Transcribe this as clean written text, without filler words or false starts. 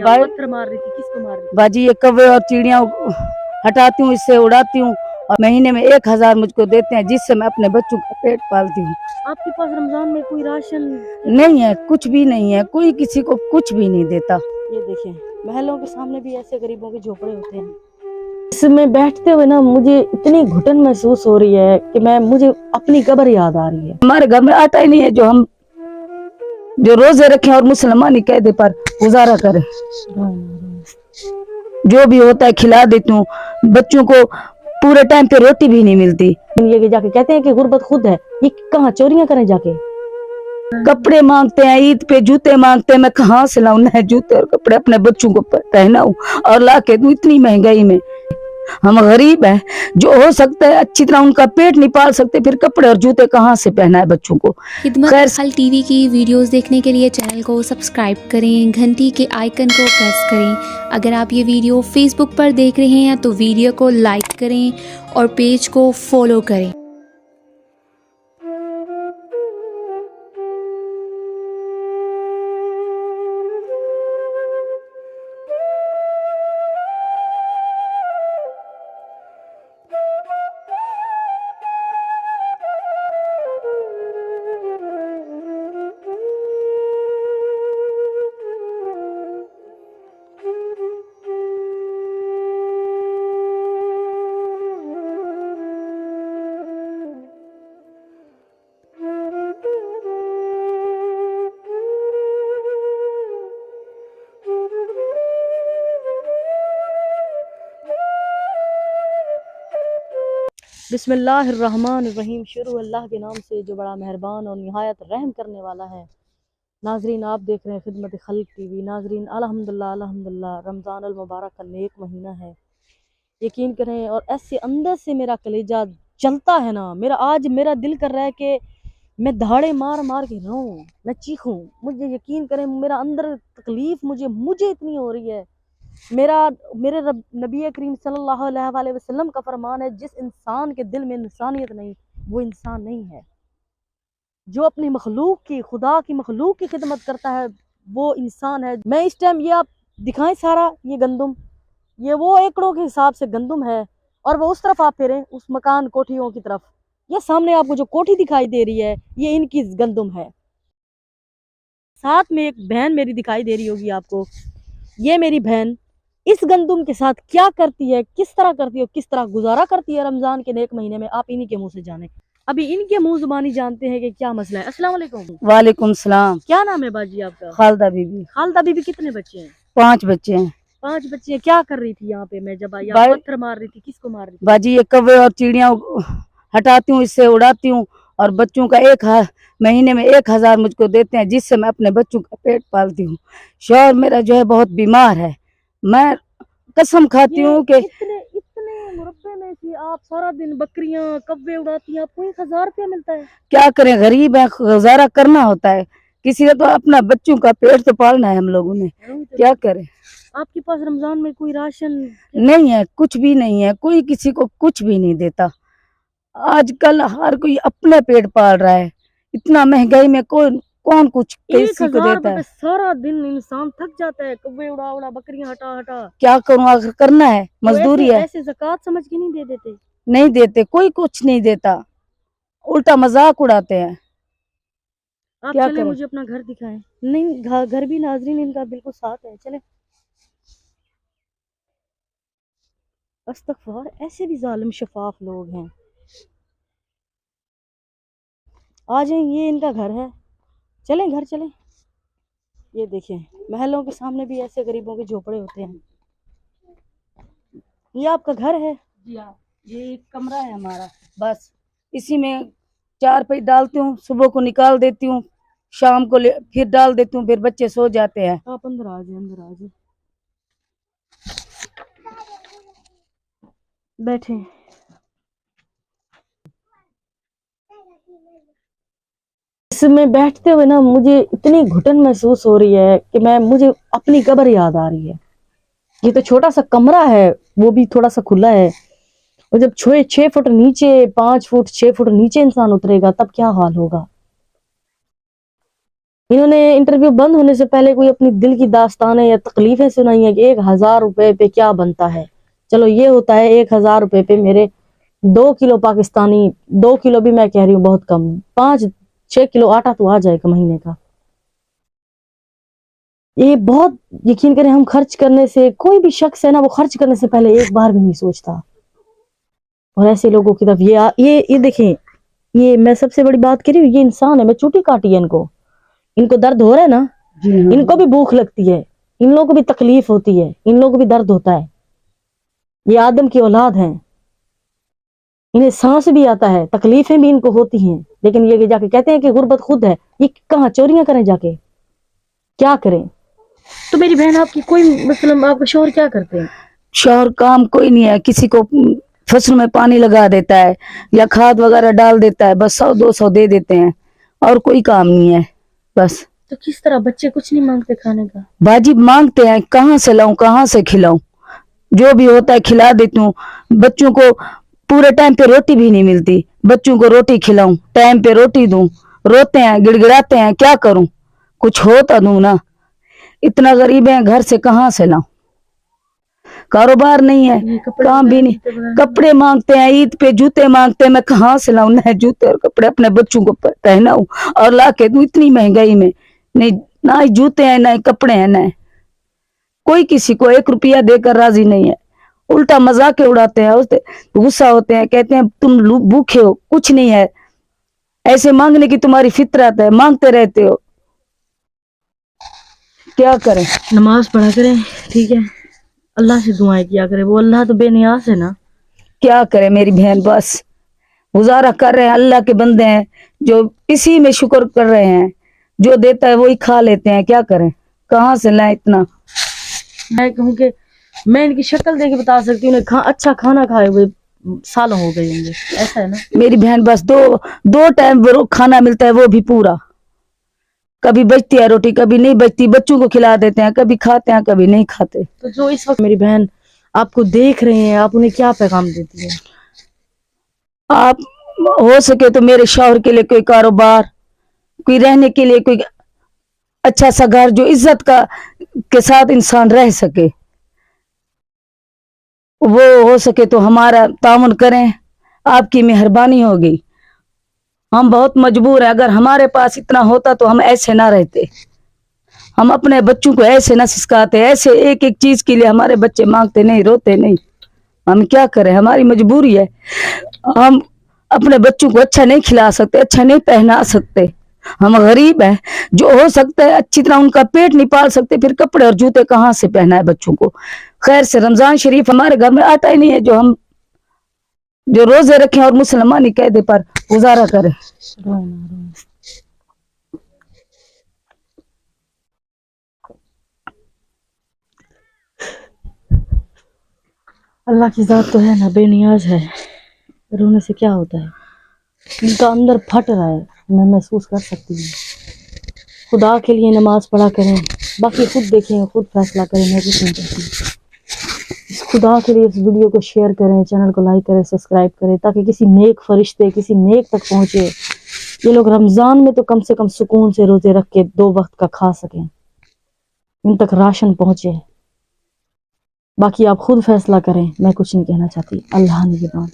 पत्थर मार रही थी, किसको मार रही थी? बाजी ये कौवे और चिड़िया हटाती हूँ, इससे उड़ाती हूँ और महीने में 1000 मुझको देते हैं, जिससे मैं अपने बच्चों का पेट पालती हूँ। आपके पास रमजान में कोई राशन? नहीं है, कुछ भी नहीं है, कोई किसी को कुछ भी नहीं देता। ये देखें, महलों के सामने भी ऐसे गरीबों के झोपड़े होते हैं। इसमें बैठते हुए ना मुझे इतनी घुटन महसूस हो रही है कि मुझे अपनी कब्र याद आ रही है। हमारे घर में आटा ही नहीं है जो रोजे रखें और मुसलमानी कायदे पर गुजारा करें। जो भी होता है खिला देती हूँ, बच्चों को पूरे टाइम पे रोटी भी नहीं मिलती। ये जाके कहते हैं कि गुर्बत खुद है, ये कहाँ चोरियां करें जाके? कपड़े मांगते हैं, ईद पे जूते मांगते हैं, मैं कहाँ से लाऊं नए जूते और कपड़े अपने बच्चों को पहनाऊं और ला के दूं इतनी महंगाई में। हम गरीब हैं, जो हो सकता है अच्छी तरह उनका पेट नहीं पाल सकते, फिर कपड़े और जूते कहाँ से पहनाए बच्चों को। खिदमत हल टीवी की वीडियोस देखने के लिए चैनल को सब्सक्राइब करें, घंटी के आइकन को प्रेस करें। अगर आप ये वीडियो फेसबुक पर देख रहे हैं तो वीडियो को लाइक करें और पेज को फॉलो करें। बिस्मिल्लाहिर्रहमानिर्रहीम। शुरू अल्लाह के नाम से जो बड़ा मेहरबान और निहायत रहम करने वाला है। नाजरीन, आप देख रहे हैं खिदमत खल्क टीवी। नाजरीन, अल्हम्दुलिल्लाह अल्हम्दुलिल्लाह, रमज़ान अल मुबारक का नेक महीना है, यकीन करें। और ऐसे अंदर से मेरा कलेजा जलता है ना, मेरा दिल कर रहा है कि मैं दहाड़े मार मार के रोऊं, मैं चीखूं। मुझे यकीन करें, मेरा अंदर तकलीफ मुझे इतनी हो रही है। मेरे नबी करीम सल्लल्लाहु अलैहि वसल्लम का फरमान है, जिस इंसान के दिल में इंसानियत नहीं, वो इंसान नहीं है। जो अपनी मखलूक की, खुदा की मखलूक की खिदमत करता है, वो इंसान है। मैं इस टाइम, ये आप दिखाएं सारा ये गंदम, ये वो एकड़ों के हिसाब से गंदम है। और वो उस तरफ आप फेरें, उस मकान कोठियों की तरफ, ये सामने आपको जो कोठी दिखाई दे रही है, ये इनकी गंदम है। साथ में एक बहन मेरी दिखाई दे रही होगी आपको, ये मेरी बहन इस गंदम के साथ क्या करती है, किस तरह करती है, किस तरह गुजारा करती है रमजान के नेक महीने में, आप इन्हीं के मुंह से जाने। अभी इनके मुंह जुबानी जानते हैं कि क्या मसला है। अस्सलाम वालेकुम। वालेकुम सलाम। क्या नाम है बाजी आपका? खालदा बीबी। खालदा बीबी, कितने बच्चे हैं? 5 बच्चे हैं। 5 बच्चे हैं। क्या कर रही थी यहाँ पे? मैं जब आई, पत्थर मार रही थी, किसको मार रही थी? बाजी ये कौवे और चिड़िया हटाती हूँ, इससे उड़ाती हूँ और बच्चों का महीने में 1000 मुझको देते हैं, जिससे मैं अपने बच्चों का पेट पालती हूँ। शौहर मेरा जो है बहुत बीमार है। मैं कसम खाती हूँ कि इतने मुरब्बे में से आप सारा दिन बकरियां कव्वे उड़ाती हैं, आपको 1000 रुपया मिलता है? क्या करें, गरीब है, गुजारा करना होता है। किसी ने तो अपना बच्चों का पेट तो पालना है, हम लोगों ने क्या करें। आपके पास रमजान में कोई राशन? नहीं है, कुछ भी नहीं है, कोई किसी को कुछ भी नहीं देता। आजकल हर कोई अपने पेट पाल रहा है, इतना महंगाई में कौन कुछ किसी को देता है। सारा दिन इंसान थक जाता है, कव्वे उड़ा उड़ा, बकरियां हटा हटा। क्या करूं, आखिर करना है, मजदूरी है। ऐसे ज़कात समझ के नहीं दे देते? नहीं देते, कोई कुछ नहीं देता, उल्टा मजाक उड़ाते हैं। आप क्या चले करें? मुझे अपना घर दिखाएं। नहीं, घर भी नाजरीन इनका बिल्कुल साथ है, चले। अस्तगफार, ऐसे भी जालिम शफाफ लोग हैं। आ जाएं, ये इनका घर है, चलें घर चलें। ये देखें, महलों के सामने भी ऐसे गरीबों के झोपड़े होते हैं। ये आपका घर है? जी हाँ, ये एक कमरा है हमारा, बस इसी में 4 पे डालती हूँ, सुबह को निकाल देती हूँ, शाम को फिर डाल देती हूँ, फिर बच्चे सो जाते हैं। आप अंदर आ जाए, अंदर आ जाए, बैठे। इसमें बैठते हुए ना मुझे इतनी घुटन महसूस हो रही है कि मुझे अपनी कब्र याद आ रही है। ये तो छोटा सा कमरा है, वो भी थोड़ा सा खुला है, और जब 6 फुट नीचे, 5 फुट 6 फुट नीचे इंसान उतरेगा, तब क्या हाल होगा। انہوں نے انٹرویو بند ہونے سے پہلے کوئی اپنی دل کی داستانیں یا تکلیفیں سنائی ہیں کہ 1000 روپے پہ کیا بنتا ہے. چلو یہ ہوتا ہے 1000 روپے پہ میرے 2 کلو پاکستانی، 2 کلو بھی میں کہہ رہی ہوں بہت کم، 5-6 کلو آٹا تو آ جائے گا مہینے کا. یہ بہت، یقین کریں ہم خرچ کرنے سے، کوئی بھی شخص ہے نا وہ خرچ کرنے سے پہلے ایک بار بھی نہیں سوچتا. اور ایسے لوگوں کی طرف یہ دیکھیں، یہ میں سب سے بڑی بات کر رہی ہوں، یہ انسان ہے، میں چوٹی کاٹی ہے ان کو درد ہو رہا ہے نا، ان کو بھی بھوک لگتی ہے، ان لوگوں کو بھی تکلیف ہوتی ہے، ان لوگوں کو بھی درد ہوتا ہے. یہ آدم کی اولاد ہیں، انہیں سانس بھی آتا ہے، تکلیفیں بھی ان کو ہوتی ہیں، لیکن یہ جا کے کہتے ہیں کہ غربت خود ہے. یہ کہاں چوریاں کریں جا کے، کیا کریں؟ تو میری بہن آپ کی کوئی مثلا آپ کا شوہر کیا کرتے ہیں؟ شوہر کام کوئی نہیں ہے، کسی کو فصل میں پانی لگا دیتا ہے یا کھاد وغیرہ ڈال دیتا ہے، بس 100-200 دے دیتے ہیں، اور کوئی کام نہیں ہے بس. تو کس طرح بچے کچھ نہیں مانگتے کھانے کا؟ باجی مانگتے ہیں، کہاں سے لاؤں کہاں سے کھلاؤں، جو بھی ہوتا ہے کھلا دیتی ہوں. بچوں کو پورے ٹائم پہ روٹی بھی نہیں ملتی، بچوں کو روٹی کھلاؤں، ٹائم پہ روٹی دوں، روتے ہیں گڑ گڑاتے ہیں، کیا کروں؟ کچھ ہوتا دوں نا. اتنا غریب ہے، گھر سے کہاں سے لاؤں؟ کاروبار نہیں ہے، کام بھی نہیں. کپڑے مانگتے ہیں، عید پہ جوتے مانگتے ہیں، میں کہاں سے لاؤں نئے جوتے اور کپڑے اپنے بچوں کو پہناؤں اور لا کے دوں اتنی مہنگائی میں؟ نہیں، نہ جوتے ہیں نہ کپڑے ہیں، نہ کوئی کسی کو 1 روپیہ دے کر راضی نہیں ہے. الٹا مذاق اڑاتے ہیں، غصہ ہوتے ہیں، کہتے ہیں تم بھوکے ہو، کچھ نہیں ہے، ایسے مانگنے کی تمہاری فطرت ہے، مانگتے رہتے ہو. کیا کریں؟ نماز پڑھا کریں، ٹھیک ہے، اللہ سے دعائیں کیا کریں، وہ اللہ تو بے نیاز ہے نا. کیا کرے میری بہن، بس گزارا کر رہے ہیں، اللہ کے بندے ہیں جو اسی میں شکر کر رہے ہیں، جو دیتا ہے وہی کھا لیتے ہیں، کیا کریں؟ کہاں سے لائیں اتنا؟ میں کہوں کہ میں ان کی شکل دیکھ کے بتا سکتی ہوں، اچھا کھانا کھائے ہوئے سالوں ہو گئے ہوں گے، ایسا ہے نا میری بہن. بس دو ٹائم کھانا ملتا ہے، وہ بھی پورا. کبھی بچتی ہے روٹی، کبھی نہیں بچتی، بچوں کو کھلا دیتے ہیں، کبھی کھاتے ہیں کبھی نہیں کھاتے. تو جو اس وقت میری بہن آپ کو دیکھ رہے ہیں، آپ انہیں کیا پیغام دیتی ہیں؟ آپ ہو سکے تو میرے شوہر کے لیے کوئی کاروبار، کوئی رہنے کے لیے کوئی اچھا سا گھر جو عزت کے ساتھ انسان رہ سکے، وہ ہو سکے تو ہمارا تعاون کریں، آپ کی مہربانی ہوگی. ہم بہت مجبور ہیں، اگر ہمارے پاس اتنا ہوتا تو ہم ایسے نہ رہتے. ہم اپنے بچوں کو ایسے نہ سکھاتے، ایسے ایک ایک چیز کے لیے ہمارے بچے مانگتے نہیں، روتے نہیں. ہم کیا کریں، ہماری مجبوری ہے. ہم اپنے بچوں کو اچھا نہیں کھلا سکتے، اچھا نہیں پہنا سکتے. ہم غریب ہیں، جو ہو سکتا ہے اچھی طرح ان کا پیٹ نہیں پال سکتے، پھر کپڑے اور جوتے کہاں سے پہنا ہے بچوں کو؟ خیر سے رمضان شریف ہمارے گھر میں آتا ہی نہیں ہے، جو روزے رکھیں اور مسلمانی قاعدے پر گزارا کریں. اللہ کی ذات تو ہے نا، بے نیاز ہے، رونے سے کیا ہوتا ہے؟ ان کا اندر پھٹ رہا ہے، میں محسوس کر سکتی ہوں. خدا کے لیے نماز پڑھا کریں، باقی خود دیکھیں، خود فیصلہ کریں، میں کچھ نہیں کہتی. خدا کے لیے اس ویڈیو کو شیئر کریں، چینل کو لائک کریں، سبسکرائب کریں، تاکہ کسی نیک فرشتے، کسی نیک تک پہنچے. یہ لوگ رمضان میں تو کم سے کم سکون سے روزے رکھ کے 2 وقت کا کھا سکیں، ان تک راشن پہنچے. باقی آپ خود فیصلہ کریں، میں کچھ نہیں کہنا چاہتی. اللہ نگہبان.